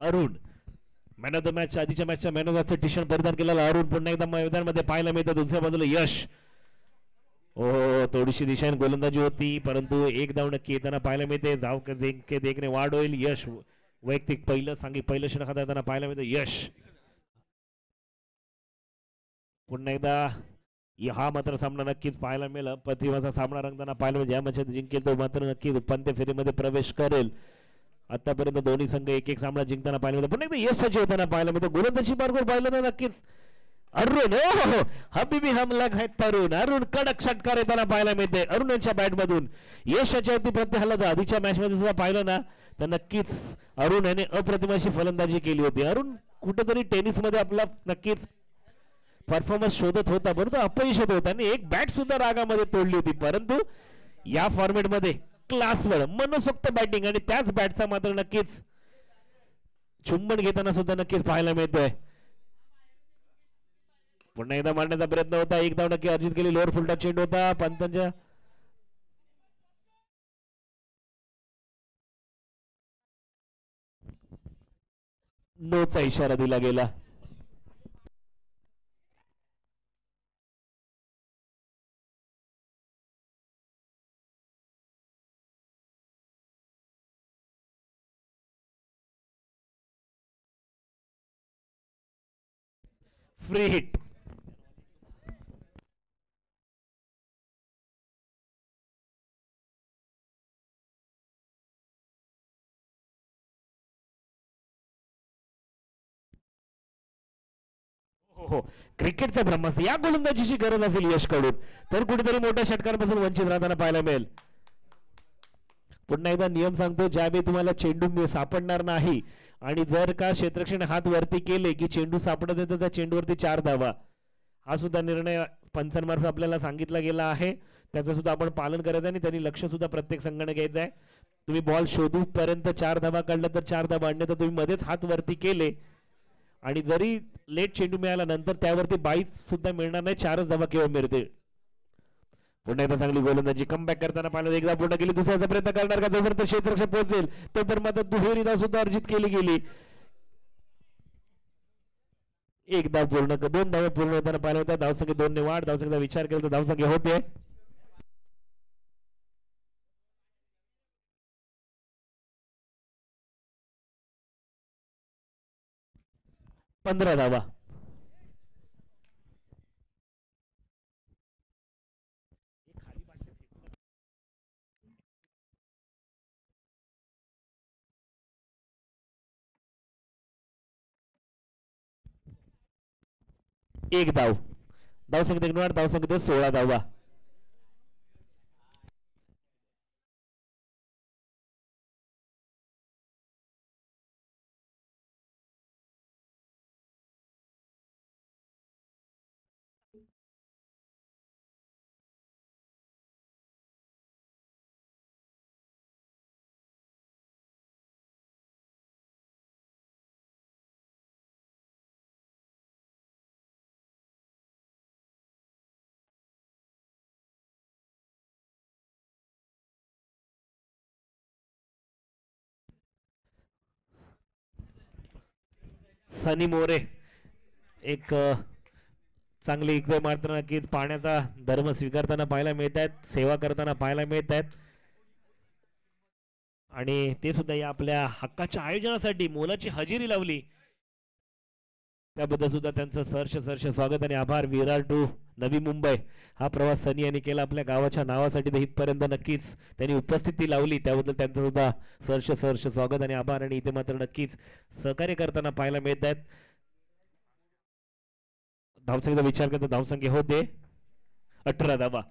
Arun man of the match, आधीच्या मॅचच्या man of the T shirt परिधान केलेला अरुण पुन्हा एकदा मैदानामध्ये पाहायला मिळतं. दुसऱ्या बाजूला यश. हो, थोडीशी दिशाने गोलंदाजी होती परंतु एक धाव नक्की येताना पाहायला मिळते. धाव जिंके देखणे वाढ होईल. यश वैयक्तिक पहिलं षटक हाताळताना पाहायला मिळतं. यश पुन्हा एकदा हा मात्र सामना नक्कीच पाहायला मिळेल. प्रतिभाचा सामना रंगताना पाहायला मिळेल. ज्या मॅचेत जिंकेल तो मात्र नक्कीच उपांत्य फेरीमध्ये प्रवेश करेल. आतापर्यंत दोन्ही संघ एक एक सामना जिंकताना पाहायला मिळतो. पुन्हा एकदा यश सचिव होताना पाहायला मिळतो. गोलंदाजी मार्गावर पाहिलं ना नक्कीच अरुण. हो हबीबी हमला आहेत तरुण. अरुण कडक षटकार येताना पाहायला मिळते अरुण यांच्या बॅट मधून. यशाच्या वरती प्रत्येक आधीच्या मॅच मध्ये सुद्धा पाहिलं ना तर नक्कीच अरुण याने अप्रतिमाशी फलंदाजी केली होती. अरुण कुठेतरी टेनिस मध्ये आपला नक्कीच परफॉर्मन्स शोधत होता परंतु अपयश होत होता आणि एक बॅट सुद्धा रागामध्ये तोडली होती. परंतु या फॉर्मेट मध्ये क्लासवर मनसोक्त बॅटिंग आणि त्याच बॅटचा मात्र नक्कीच चुंबन घेताना सुद्धा नक्कीच पाहायला मिळतोय. पुन्हा एकदा मारण्याचा प्रयत्न होता. एक धाव नक्की अर्जित केली. लोअर फुलटा चेंडू होता पंतांच्या नोचा इशारा दिला गेला. Free hit. हो क्रिकेटचा ब्रह्मास्त्र या गोलंदाजीची गरज असेल यश कडून तर कुठेतरी मोठ्या षटकांपासून वंचित राहताना पाहायला मिळेल. पुन्हा एकदा नियम सांगतो ज्यावेळी तुम्हाला चेंडू सापडणार नाही आणि जर का क्षेत्ररक्षण हात वरती केले की चेंडू सापडत येतो त्या चेंडूवरती 4 धावा. हा सुद्धा निर्णय पंचांमार्फत आपल्याला सांगितला गेला आहे. त्याचं सुद्धा आपण पालन करायचं आणि त्यांनी लक्ष सुद्धा प्रत्येक संघाने घ्यायचं आहे. तुम्ही बॉल शोधू पर्यंत 4 धावा काढल्या तर 4 धावा अन्यथा तुम्ही मध्येच हात वरती केले आणि जरी लेट चेंडू मिळाला नंतर त्यावरती 22 सुद्धा मिळणार नाही. 4च धावा केवळ मिळते. पुन्हा एकदा चांगली गोलंदाजी कमबॅक करताना पाहिलं. एकदा पूर्ण केली. दुसऱ्याचा प्रयत्न करणार का जोपर्यंत क्षेत्ररक्षक पोहोचेल तोपर्यंत मात्र दुहेरी धाव सुद्धा अर्जित केली गेली. एक धाव पूर्ण 2 धावा पूर्ण होताना पाहिलं होतं. धावसंख्या 2 ने वाढ. धावसंख्येचा विचार केला तर धावसंख्या होते 15 धावा. एक धाव. धावसंख्येत धावसंख्येत 16 धावा. सनी मोरे एक चांगली इकडे मात्र नक्कीच पाण्याचा धर्म स्वीकारताना पाहायला मिळत आहेत. सेवा करताना पाहायला मिळत आहेत आणि ते सुद्धा या आपल्या हक्काच्या आयोजनासाठी मोलाची हजेरी लावली त्याबद्दल सुद्धा त्यांचं सहर्ष स्वागत आणि आभार. विरार टू नवी मुंबई हा प्रवास सनी यांनी केला आपल्या गावाच्या नावासाठी. तर इथपर्यंत नक्कीच त्यांनी उपस्थिती लावली त्याबद्दल त्यांचं सुद्धा सहर्ष स्वागत आणि आभार. आणि इथे मात्र नक्कीच सहकार्य करताना पाहायला मिळत आहेत. धावसंख्येचा विचार करता धावसंख्या होते 18 धावा.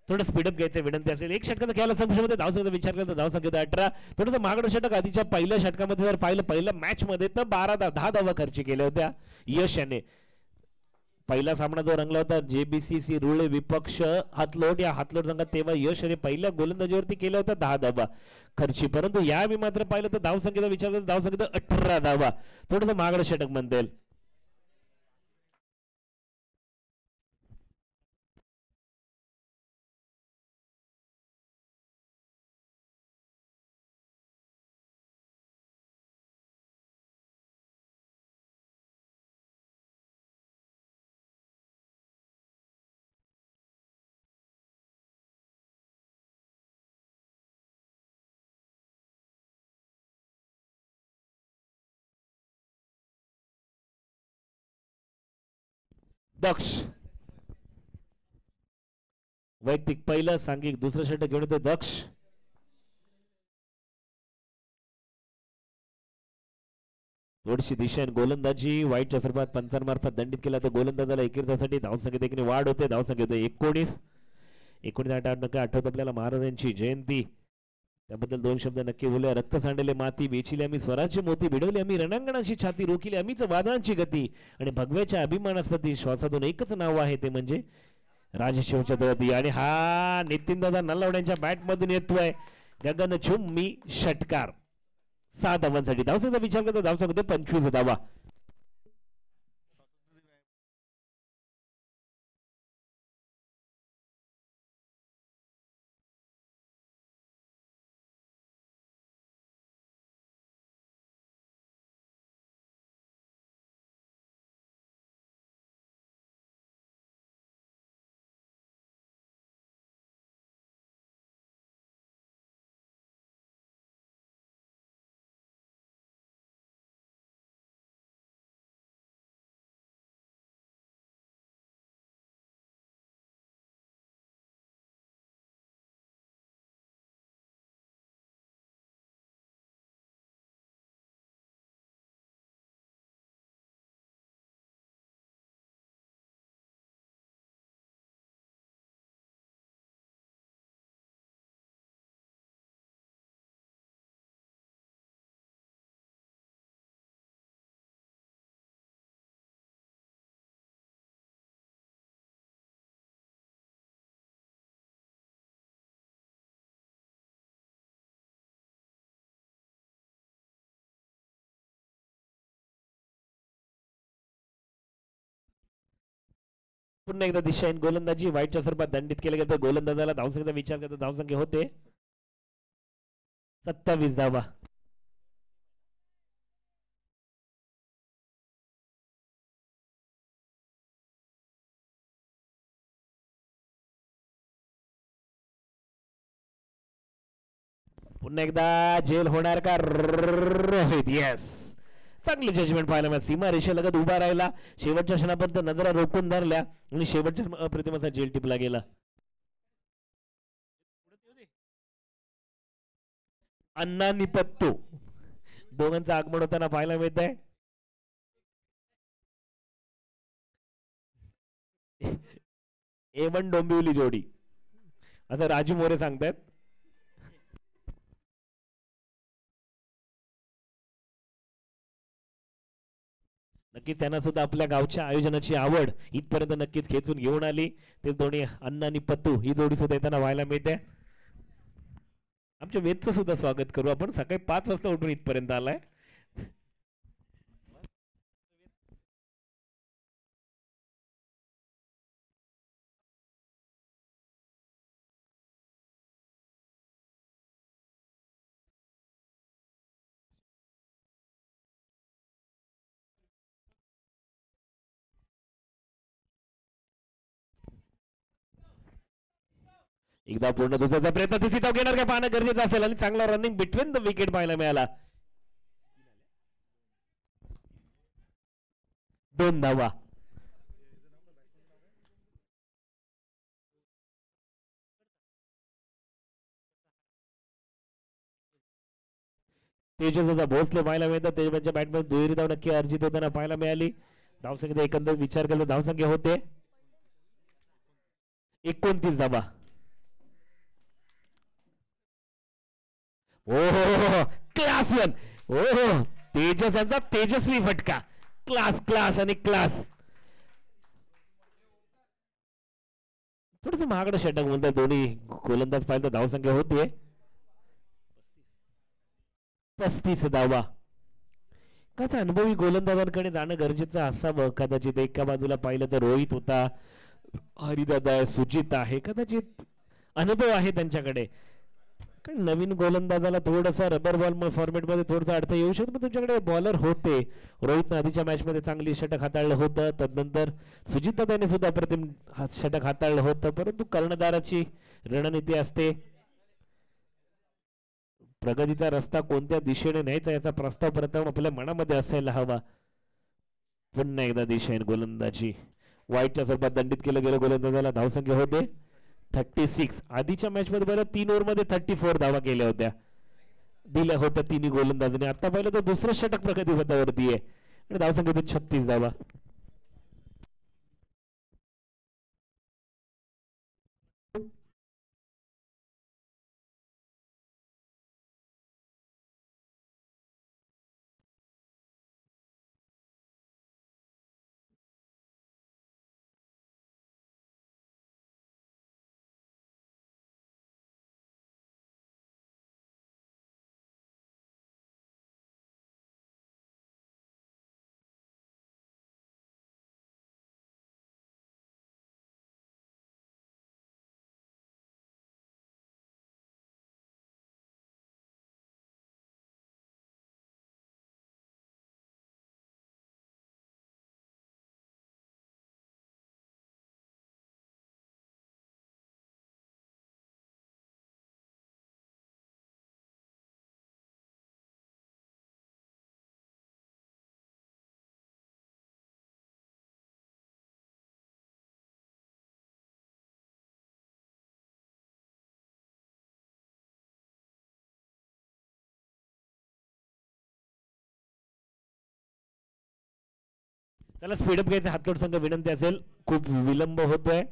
थोडं स्पीडअप घ्यायचं विनंती असेल. एक षटकाचा खेळाला संघामध्ये धावसंख्येचा विचार करता धावसंख्या 18. थोडंसं मागणं षटक आधीच्या पहिल्या षटकामध्ये जर पाहिलं पहिल्या मॅच मध्ये तर 10 धावा खर्च केल्या होत्या यश याने. पहिला सामना जो रंगला होता JBCC रुळे विपक्ष हातलोट या हातलोट संघात तेव्हा यश याने पहिल्या गोलंदाजीवरती केल्या होत्या 10 धावा खर्ची. परंतु यावेळी मात्र पाहिलं तर धावसंख्येचा विचार करता धावसंख्या 18 धावा. थोडंसं मागणं षटक म्हणता येईल. दक्ष वैयक्तिक पहिलं, सांघिक दुसरं षटक घेऊन येतो दक्ष. थोडीशी दिशा गोलंदाजी वाईटच्या स्वरूपात पंचांमार्फत दंडित केला तर गोलंदाजाला एकेरीसाठी धावसंख्येत एक वाढ होते. धावसंख्येत 19 आठवत आपल्याला महाराजांची जयंती, त्याबद्दल दोन शब्द नक्की बोलूया. रक्त सांडले माती वेचिली आम्ही स्वराज्य मोती, भिडवली आम्ही रणांगणाची छाती, रोखिली आम्हीच वादळांची गती आणि भगव्याच्या अभिमानास्पदी श्वासातून एकच नाव आहे ते म्हणजे राजशिव छत्रपती. आणि हा नितीन दादा नलवड्यांच्या बॅट मधून येतोय गगनचुंबी षटकार. 6 धावांसाठी धावसंख्येचा विचार करता धावसंख्या 25 धावा. पुन्हा एकदा दिशाहीन गोलंदाजी वाईटच्या स्वरूपात दंडित केले गेले. गोलंदाजाला धावसंख्येचा विचार करता धावसंख्या होते 27 धावा. पुन्हा एकदा जेल होणार का रोहित? येस, चांगली जजमेंट पाहायला मिळाली. सीमा रेषेलगत उभा राहिला, शेवटच्या क्षणापर्यंत नजरा रोखून धरल्या आणि शेवटच्या अप्रतिम असा जेल टिपला गेला. अण्णा निपत्तू दोघांचं आगमन होताना पाहायला मिळत आहे. A1 डोंबिवली जोडी असं राजू मोरे सांगतात. नक्कीच त्यांना सुद्धा आपल्या गावच्या आयोजनाची आवड इथपर्यंत नक्कीच खेचून घेऊन आली. ते दोन्ही अण्णा आणि पत्तू ही जोडी सुद्धा येताना व्हायला मिळते. आमच्या वेदचं सुद्धा स्वागत करू आपण. सकाळी 5 वाजता उठून इथपर्यंत आलाय. एकदा पूर्ण दुसऱ्याचा प्रयत्न तिथे धाव घेणार का पाहणं गरजेचं असेल आणि चांगला रनिंग बिटवीन द विकेट पाहायला मिळाला. 2 धावा. तेजसचा भोसले पाहायला मिळतात. तेजसच्या बॅटमध्ये दुहेरी धाव नक्की अर्जित होताना पाहायला मिळाली. धावसंख्येचा एकंदर विचार केला धावसंख्या होते 29 धावा. ओहो क्लास 1. ओहो तेजस यांचा तेजस्वी फटका. क्लास क्लास आणि क्लास. थोडस महागडं षटक बोलतात दोन्ही गोलंदाज पाहिलं तर धावसंख्या होतीये 35 धावा. कसा अनुभवी गोलंदाजांकडे जाणं गरजेचं असावं. कदाचित एका बाजूला पाहिलं तर रोहित होता, हरिदादा आहे, सुजित आहे, कदाचित अनुभव आहे त्यांच्याकडे. कारण नवीन गोलंदाजाला थोडासा रबर बॉल फॉर्मॅट मध्ये थोडासा अडथळा येऊ शकतो. पण तुमच्याकडे बॉलर होते. रोहितनं आधीच्या मॅच मध्ये चांगली षटक हाताळलं होतं. तदनंतर सुजित दादाने सुद्धा अप्रतिम षटक हाताळलं होतं. परंतु कर्णधाराची रणनीती असते. प्रगतीचा रस्ता कोणत्या दिशेने न्यायचा याचा प्रस्ताव प्रथम आपल्या मनामध्ये असायला हवा. पुन्हा एकदा दिशेने गोलंदाजी वाईटच्या स्वरूपात दंडित केलं गेलं गोलंदाजाला. धावसंख्या होते 36. आधीच्या मॅच मध्ये बरं 3 ओव्हर मध्ये 34 धावा केल्या होत्या, दिल्या होत्या तिन्ही गोलंदाजांनी. आता पाहिलं तर दुसरं षटक प्रगती पथावरती आहे आणि धावसंख्या होते 36 धावा. त्याला स्पीडअप घ्यायचा हातोड संघ विनंती असेल, खूप विलंब होतोय.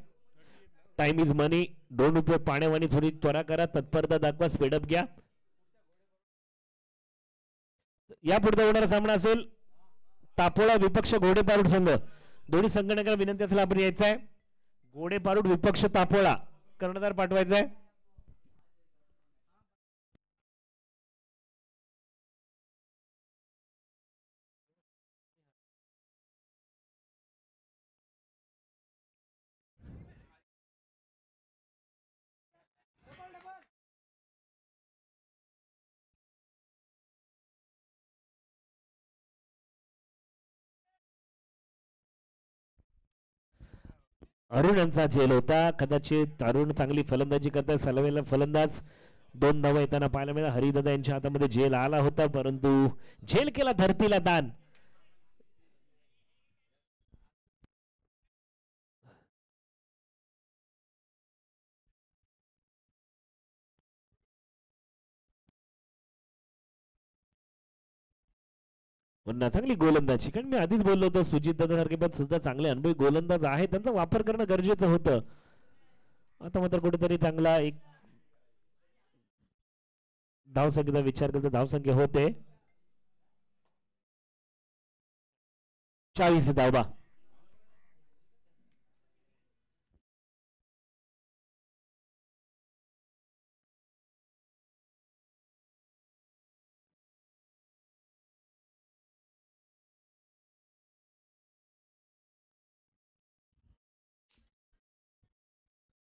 टाइम इज मनी. दोन उपयोग पाण्यावानी. थोडी त्वरा करा, तत्परता दाखवा, स्पीडअप घ्या. या पुढचा होणारा सामना असेल तापोळा विपक्ष घोडेपारूड संघ. दोन्ही संघटनांना विनंती असेल आपण यायचं आहे. घोडेपारूड विपक्ष तापोळा कर्णधार पाठवायचा आहे. अरुण यांचा झेल होता. कदाचित अरुण चांगली फलंदाजी करतात. सलवेला फलंदाज 2 धावा येताना पाहायला मिळाला. हरिदादा यांच्या हातामध्ये झेल आला होता, परंतु झेल केला धरतीला दान. पुन्हा चांगली गोलंदाजी. कारण मी आधीच बोललो होतो सुजित दादा सारखे पण सुद्धा चांगले अनुभवी गोलंदाज आहे, त्यांचा वापर करणं गरजेचं होतं. आता मात्र कुठेतरी चांगला एक धावसंख्येचा विचार करता धावसंख्या होते 40 धावा.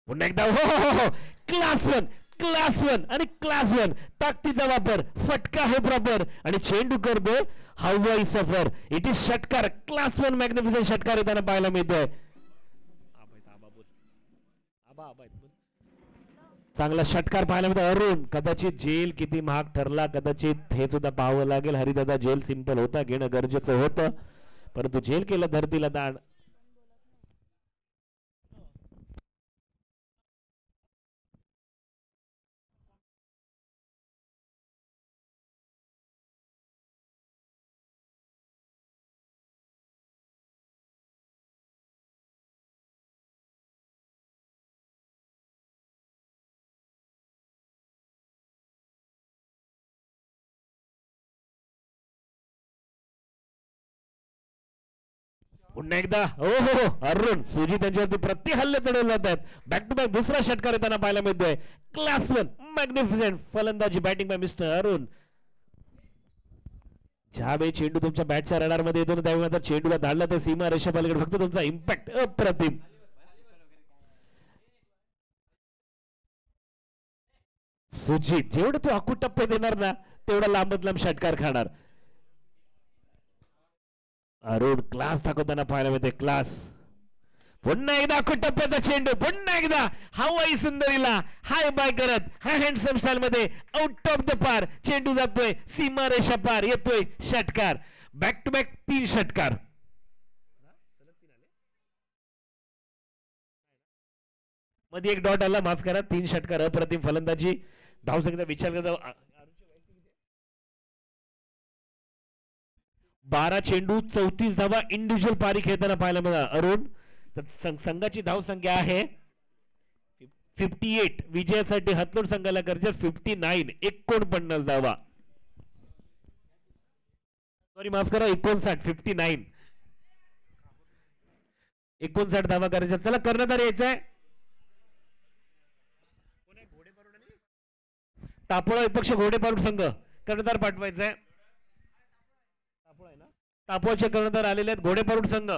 पुन्हा एकदा हो क्लास वन आणि क्लास वन. ताकदीचा वापर, फटका आहे प्रॉपर आणि चेंडू करतो हवाई सफर. इट इज षटकार. क्लास वन मॅग्निफिसंट षटकार येताना पाहायला मिळतोय. चांगला षटकार पाहायला मिळतो. अरुण कदाचित जेल किती महाग ठरला कदाचित हे सुद्धा पाहावं लागेल. हरिदादा जेल सिंपल होता, घेणं गरजेचं होतं, परंतु जेल केलं धरतीला दाण. पुन्हा एकदा हो अरुण सुजित यांच्यावरती प्रति हल्ले चढवले जात आहेत. बॅक टू बॅक दुसरा षटकार येताना पाहायला मिळतोय. क्लास वन मॅग्निफिसंट फलंदाजी बॅटिंग बाय मिस्टर अरुण. ज्यावेळी चेंडू तुमच्या बॅटच्या रडार मध्ये येतो त्यावेळी मात्र चेंडूला धाडला तर सीमा रेषा पलीकडे फक्त तुमचा इम्पॅक्ट अप्रतिम. सुजित जेवढं तू अकूट टप्पे देणार ना तेवढा लांबत लांब षटकार खाणार. अरुण क्लास दाखवताना पाहायला मिळते. क्लास. पुन्हा एकदा अकूट टप्प्याचा चेंडू. पुन्हा एकदा हवाई सुंदरीला हाय बाय करत हाय हँडसम स्टाईल मध्ये आउट ऑफ द पार चेंडू जातोय सीमा रेषा पार येतोय षटकार. बॅक टू बॅक 3 षटकार. मध्ये एक डॉट आला, माफ करा. 3 षटकार, अप्रतिम फलंदाजी. धावसंख्येचा विचार करता 12 चेंडू 34 धावा इंडिव्हिज्युअल पारी खेळताना पाहायला मिळाला अरुण. तर संघाची धावसंख्या आहे 58. विजयासाठी हातलोड संघाला गरजेत 59, 49 धावा. सॉरी माफ करा, 59, 59, 59 धावा गरजेच्या. चला कर्णधार यायचंय. तापोळा विपक्ष घोडेपारूड संघ कर्णधार पाठवायचाय. तापोळचे कर्णधार आलेले आहेत घोडेपारूड संघ.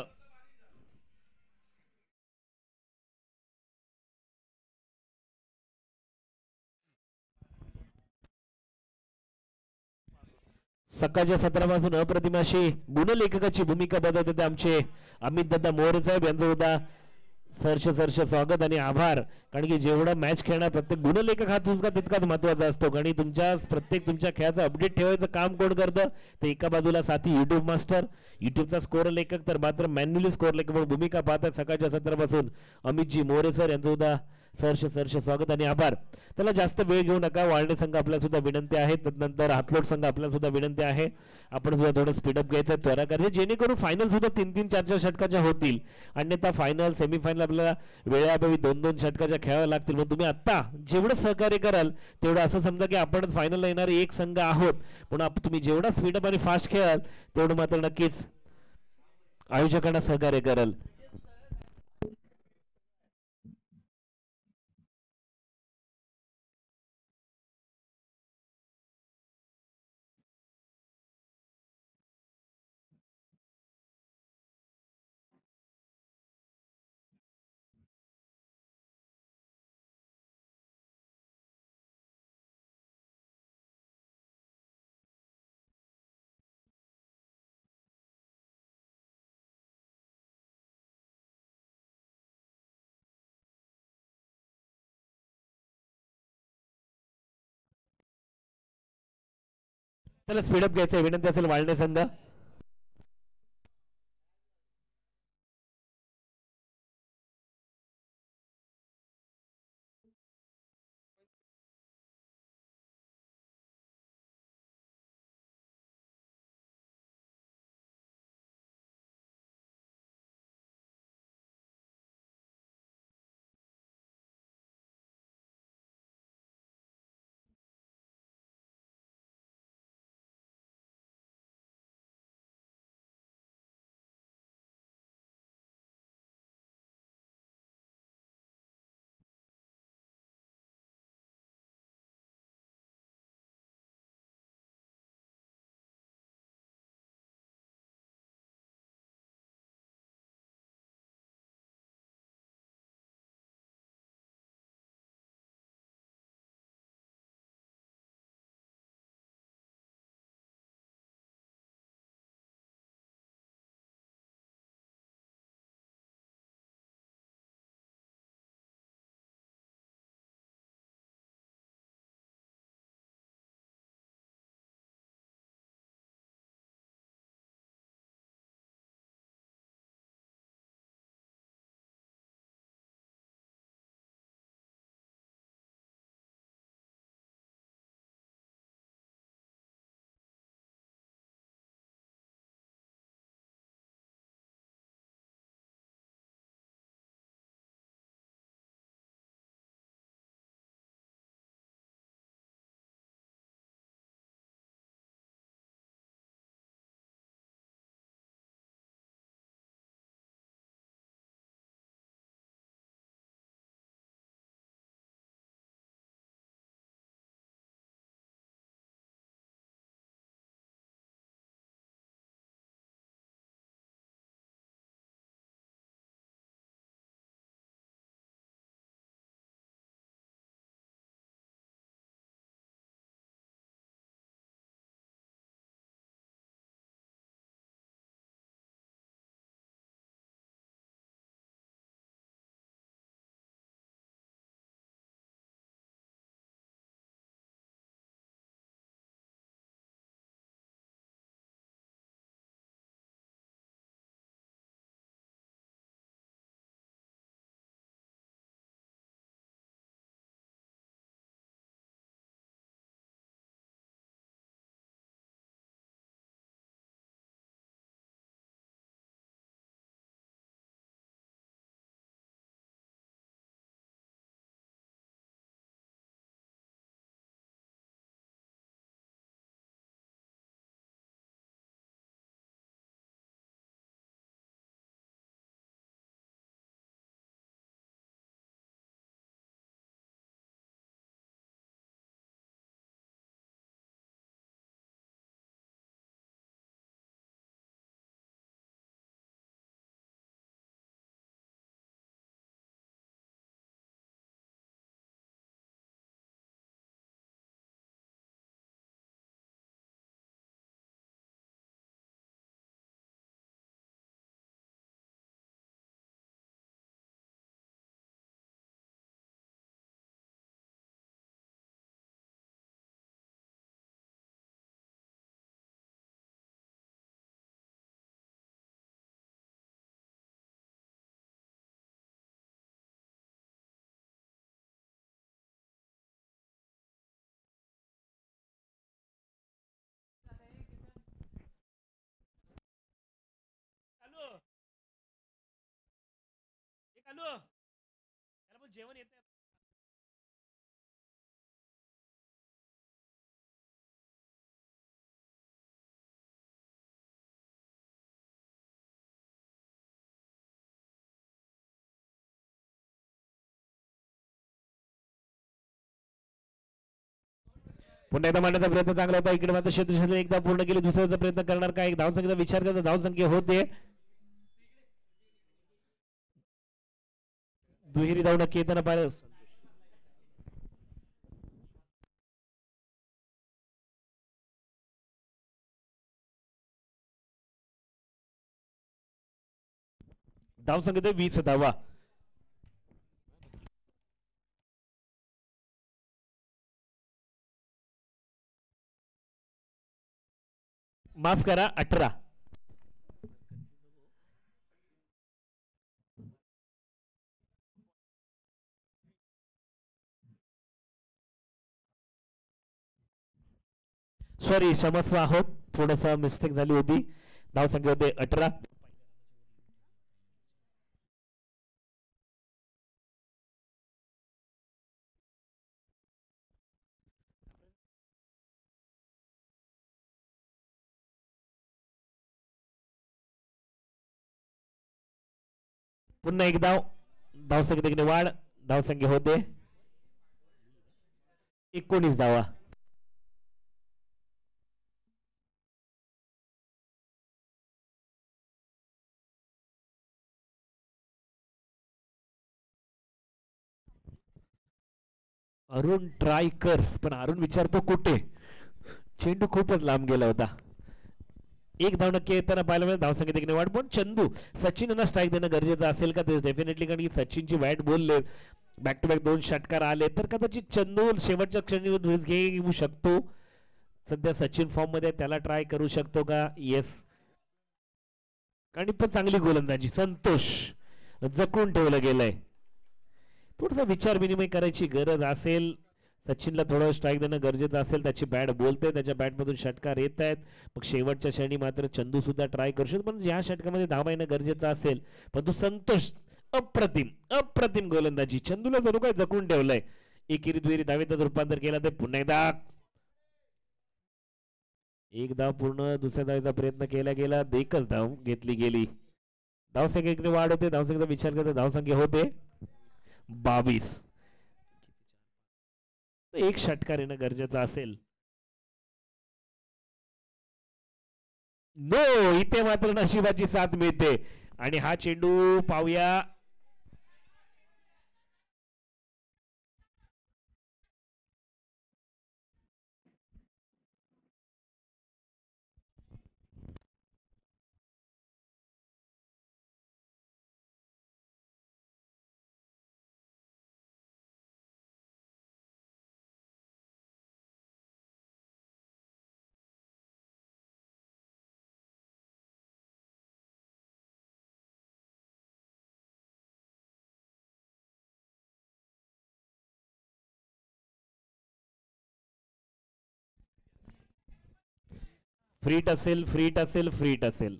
सकाळच्या सत्रापासून अप्रतिम अशी गुणलेखकाची भूमिका बजावत होते आमचे अमित दादा मोरे साहेब. यांचं सुद्धा सरस स्वागत आणि आभार. कारण की जेवढा मॅच खेळणार प्रत्येक गुणलेखक हा तुमचा तितकाच महत्वाचा असतो. आणि प्रत्येक तुमच्या खेळाचं अपडेट ठेवायचं काम कोण करतं, तर एका बाजूला साथी युट्यूब मास्टर, युट्यूबचा स्कोर लेखक, तर मात्र मॅन्युअली स्कोर लेखक म्हणून भूमिका पाहतात सकाळच्या सत्रापासून अमितजी मोरे सर. यांचं सुद्धा सरस स्वागत आणि आभार. त्याला जास्त वेळ घेऊ नका. वाळणे संघ आपल्याला सुद्धा विनंती आहे, त्यानंतर हातलोड संघ आपल्याला सुद्धा विनंती आहे. आपण सुद्धा थोडं स्पीडअप घ्यायचं, त्वरा करायचं, जेणेकरून फायनल सुद्धा 3-3, 4-4 षटकाच्या होतील. अन्यथा फायनल सेमीफायनल आपल्याला वेळेअभावी 2-2 षटकाच्या खेळाव्या लागतील. म्हणून तुम्ही आत्ता जेवढं सहकार्य कराल तेवढं असं समजा की आपण फायनलला येणारे एक संघ आहोत. म्हणून तुम्ही जेवढा स्पीडअप आणि फास्ट खेळाल तेवढं मात्र नक्कीच आयोजकांना सहकार्य कराल. त्याला स्पीडअप घ्यायचं विनंती असेल वाळणे संघ. जेवण येत पुन्हा एकदा मांडण्याचा प्रयत्न चांगला होता इकडे मात्र क्षेत्र एकदा पूर्ण केली दुसऱ्याचा प्रयत्न करणार का एक धावसंख्येचा विचार करता धावसंख्या होते दुहेरी धाव नक्की येताना पाहिलं धावसंख्येत 20 धावा माफ करा 18 सॉरी क्षमस्व आहोत थोडस मिस्टेक झाली होती धावसंख्या होते 18 पुन्हा एक धाव धावसंख्येत वाढ धावसंख्या होते 19 धावा अरुण ट्राय कर पण अरुण विचारतो कुठे चेंडू खूपच लांब गेला होता एक धाव नक्की येताना पाहायला मिळेल धावसंख्येत वाढ पण चंदू सचिनना स्ट्राईक देणं गरजेचं असेल का ते डेफिनेटली कारण की सचिनची बॅट बोलले बॅक टू बॅक 2 षटकार आले तर कदाचित चंदू शेवटच्या क्षणी रिस्क घेऊ शकतो सध्या सचिन फॉर्म मध्ये त्याला ट्राय करू शकतो का येस आणि पण चांगली गोलंदाजी संतोष जखून ठेवलं गेलंय थोडासा विचार विनिमय करायची गरज असेल सचिनला थोडं स्ट्राईक देणं गरजेचं असेल त्याची बॅट बोलते त्याच्या बॅटमधून षटकार येत आहेत मग शेवटच्या क्षणी मात्र चंदू सुद्धा ट्राय करू शकतो पण या षटकामध्ये धावा येणं गरजेचं असेल पण तू संतोष अप्रतिम गोलंदाजी चंदूला जणू काय जखून ठेवलंय एकेरी दुहेरी धावेतच रूपांतर केला ते पुन्हा एकदा एक धाव पूर्ण दुसऱ्या धावेचा प्रयत्न केला गेला एकच धाव घेतली गेली धावसंख्येकडे वाढ होते धावसंख्येचा विचार करता धावसंख्या होते 22 एक षटकार येणं गरजेचं असेल नो इथे मात्र नशिबाची साथ मिळते आणि हा चेंडू पाहूया फ्रीट असेल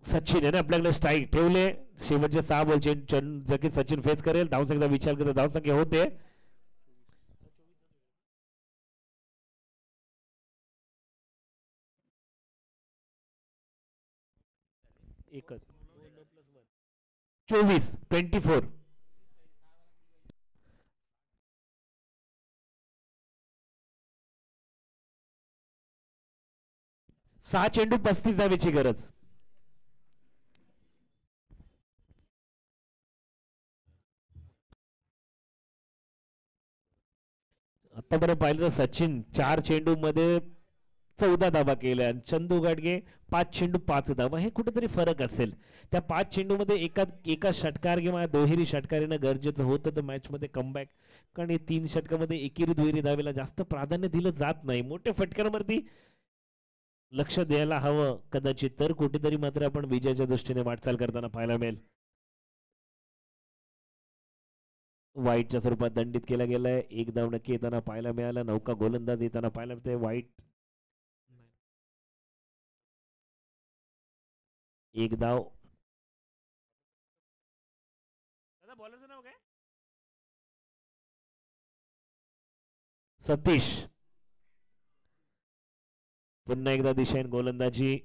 सचिन याने आपल्याकडे स्ट्राईक ठेवले शेवटचे 6 बॉल सचिन फेस करेल धावसंख्येचा विचार करता धावसंख्या होते एकच 24 6 चेंडू 35 धावेची गरज आतापर्यंत पाहिलं तर सचिन 4 चेंडू मध्ये 14 धावा केल्या आणि चंदू गाडगे 5 चेंडू 5 धावा हे कुठेतरी फरक असेल त्या 5 चेंडू मध्ये एका षटकार किंवा दुहेरी षटकार येणं गरजेचं होतं तर मॅच मध्ये कमबॅक कारण 3 षटकामध्ये एकेरी दुहेरी धावेला जास्त प्राधान्य दिलं जात नाही मोठ्या फटक्यांवरती लक्ष द्यायला हवं कदाचित तर कुठेतरी मात्र आपण विजयाच्या दृष्टीने वाटचाल करताना पाहायला मिळेल वाईटच्या स्वरूपात दंडित केला गेलाय एक धाव नक्की येताना पाहायला मिळाला नौका गोलंदाज येताना पाहायला मिळते वाईट एक धाव. बॉलरचं नाव काय? सतीश. पुन्हा एकदा दिशेन गोलंदाजी.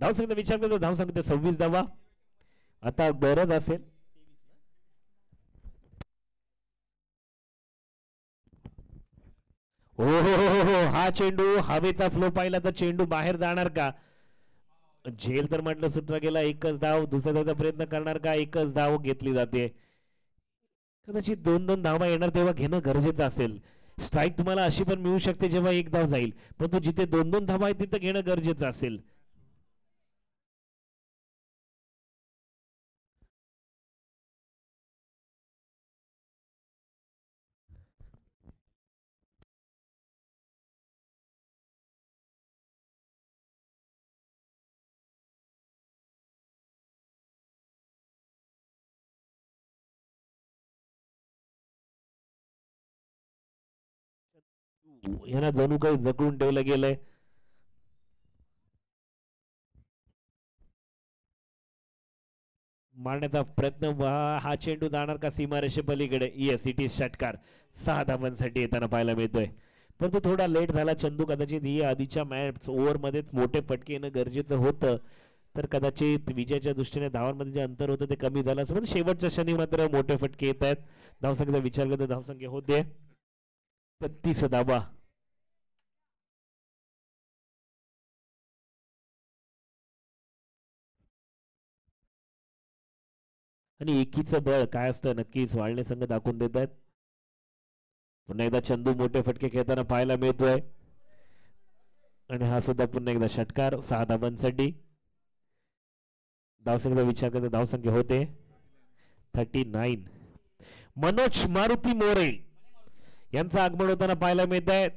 धावसंख्या विचार करतो. धावसंख्या 26 धावा. आता गरज असेल हो. हा चेंडू हवेचा फ्लो पाहिला तर चेंडू बाहेर जाणार का? झेल तर म्हटलं सुटला गेला. एकच धाव. दुसऱ्या धावचा प्रयत्न करणार का? एकच धाव घेतली जाते. कदाचित 2-2 धावा येणार तेव्हा घेणं गरजेचं असेल. स्ट्राईक तुम्हाला अशी पण मिळू शकते जेव्हा एक धाव जाईल, परंतु जिथे 2-2 धावा आहेत तिथे घेणं गरजेचं असेल. यांना जणू काही जखडून ठेवलं गेलंय. मारण्याचा प्रयत्न. हा चेंडू जाणार का सीमारेषे पलीकडे? येस, इट इज षटकार. 6 धावांसाठी येताना पाहायला मिळतोय, परंतु थोडा लेट झाला चंदू. कदाचित ही आधीच्या मॅच ओव्हर मध्ये मोठे फटके येणं गरजेचं होतं, तर कदाचित विजयाच्या दृष्टीने धावांमध्ये जे अंतर होतं ते कमी झालं असं. पण शेवटच्या क्षणी मात्र मोठे फटके येत आहेत. धावसंख्येचा विचार करता धावसंख्या होते 33 धावा. आणि एकीचं बळ काय असतं नक्कीच वाळणे संघ दाखवून देत आहेत. पुन्हा एकदा चंदू मोठे फटके खेळताना पाहायला मिळतोय, आणि हा सुद्धा पुन्हा एकदा षटकार 6 धावांसाठी. धावसंख्येचा विचार करता धावसंख्या होते 39. मनोज मारुती मोरे यांचं आगमन होताना पाहायला मिळत आहे.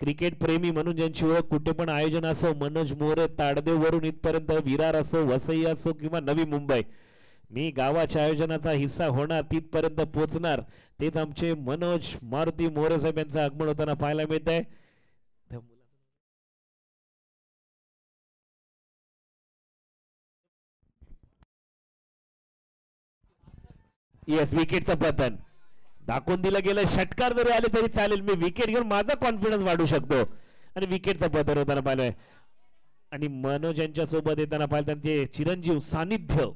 क्रिकेट प्रेमी म्हणून ज्यांची ओळख कुठे पण आयोजन असो, मनोज मोरे ताडदेव वरून इथपर्यंत विरार असो, वसई असो किंवा नवी मुंबई, मी गावाच्या आयोजनाचा हिस्सा होणार, तिथपर्यंत पोहोचणार, तेच आमचे मनोज मारुती मोरे साहेब यांचं आगमन होताना पाहायला मिळत आहे. येस, विकेटचं पतन दाखवून दिलं गेलं. षटकार जरी आले तरी चालेल, मी विकेट घेऊन माझा कॉन्फिडन्स वाढू शकतो. आणि विकेटचं पतन होताना पाहिलंय. आणि मनोज यांच्या सोबत येताना पाहिलं त्यांचे चिरंजीव सानिध्य.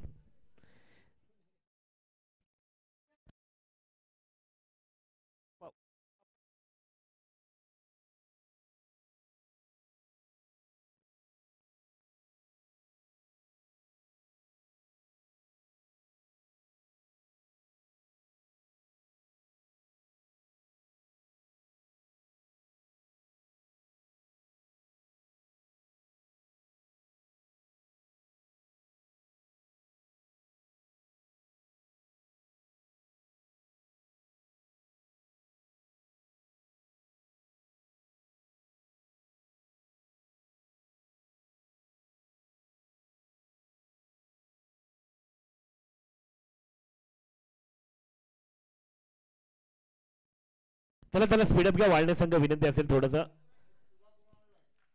त्याला स्पीडअप घ्या. वाळणे संघ विनंती असेल थोडस.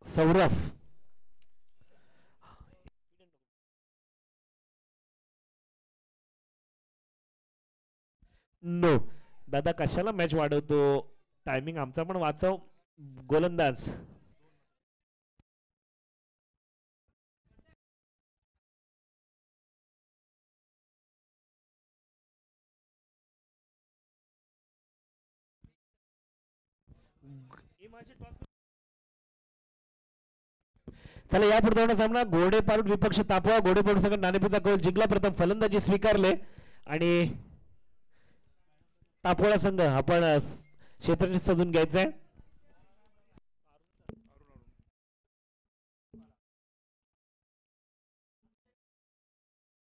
सौरभ नो दादा, कशाला मॅच वाढवतो? टायमिंग आमचा पण वाचव. गोलंदाज चला या पुढचा सामना घोडेपाडून विपक्ष तापवा. घोडेपाडू संघ नाणेफेकचा कौल जिंकला. प्रथम फलंदाजी स्वीकारले आणि तापोळा संघ आपण क्षेत्ररक्षण सजून घ्यायचंय.